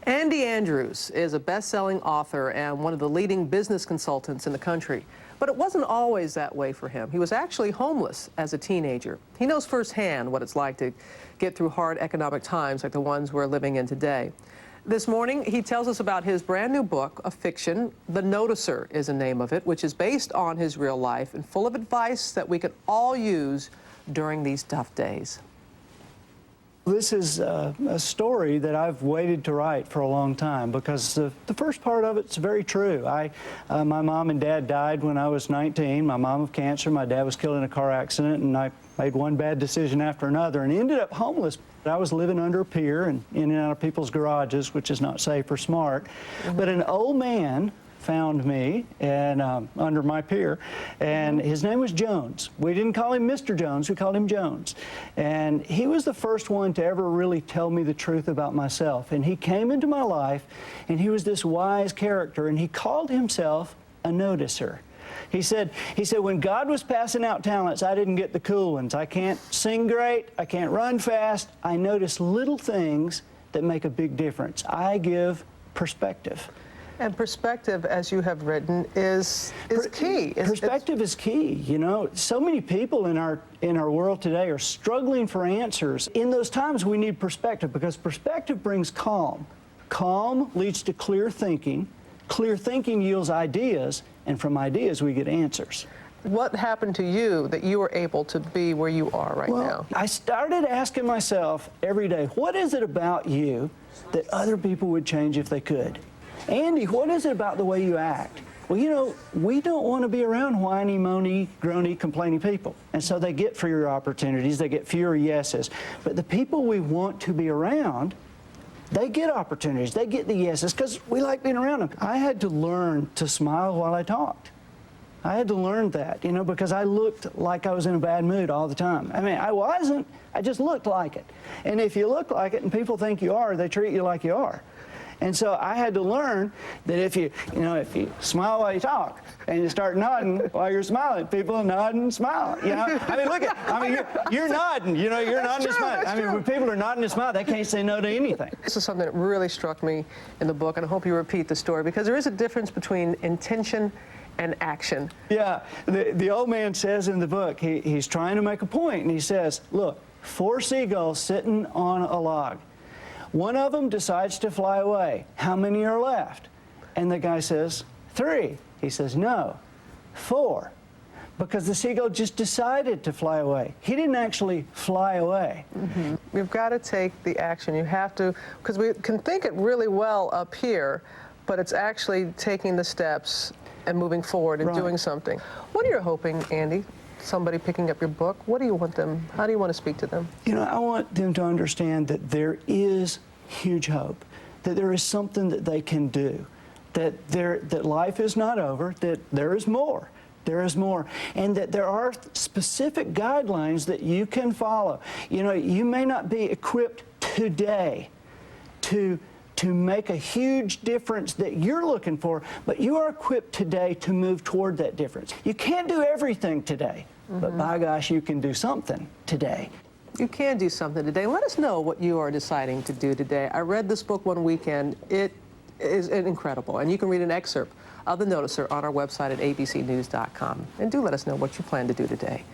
Andy Andrews is a best-selling author and one of the leading business consultants in the country. But it wasn't always that way for him. He was actually homeless as a teenager. He knows firsthand what it's like to get through hard economic times like the ones we're living in today. This morning, he tells us about his brand new book of fiction, The Noticer is the name of it, which is based on his real life and full of advice that we can all use during these tough days. This is a story that I've waited to write for a long time because the first part of it's very true. My mom and dad died when I was 19. My mom of cancer, my dad was killed in a car accident, and I made one bad decision after another and ended up homeless. I was living under a pier and in and out of people's garages, which is not safe or smart. But an old man found me and under my pier, and his name was Jones. We didn't call him Mr. Jones, we called him Jones. And he was the first one to ever really tell me the truth about myself. And he came into my life, and he was this wise character, and he called himself a noticer. He said, when God was passing out talents, I didn't get the cool ones. I can't sing great, I can't run fast. I notice little things that make a big difference. I give perspective. And perspective, as you have written, is key. Perspective is key. You know, so many people in our world today are struggling for answers. In those times, we need perspective because perspective brings calm. Calm leads to clear thinking. Clear thinking yields ideas, and from ideas, we get answers. What happened to you that you were able to be where you are right now? I started asking myself every day, what is it about you that other people would change if they could? Andy, what is it about the way you act? Well, you know, we don't want to be around whiny, moany, groany, complaining people. And so they get fewer opportunities, they get fewer yeses. But the people we want to be around, they get opportunities, they get the yeses because we like being around them. I had to learn to smile while I talked. I had to learn that, you know, because I looked like I was in a bad mood all the time. I mean, I wasn't, I just looked like it. And if you look like it and people think you are, they treat you like you are. And so I had to learn that if you smile while you talk and you start nodding while you're smiling, people nod and smile. You know, I mean, look at, you're nodding. You know, you're nodding and smiling. I mean, when people are nodding and smiling, they can't say no to anything. This is something that really struck me in the book, and I hope you repeat the story because there is a difference between intention and action. Yeah, the old man says in the book, he's trying to make a point, and he says, look, 4 seagulls sitting on a log. One of them decides to fly away. How many are left? And the guy says, 3. He says, no, 4. Because the seagull just decided to fly away. He didn't actually fly away. You've got to take the action. You have to, because we can think it really well up here, but it's actually taking the steps and moving forward and doing something. What are you hoping, Andy? Somebody picking up your book, what do you want them, how do you want to speak to them? You know, I want them to understand that there is huge hope, that there is something that they can do, that life is not over, that there is more. There is more, and that there are specific guidelines that you can follow. You know, you may not be equipped today to make a huge difference that you're looking for, but you are equipped today to move toward that difference. You can't do everything today, but by gosh, you can do something today. You can do something today. Let us know what you are deciding to do today. I read this book one weekend. It is incredible, and you can read an excerpt of The Noticer on our website at abcnews.com. And do let us know what you plan to do today.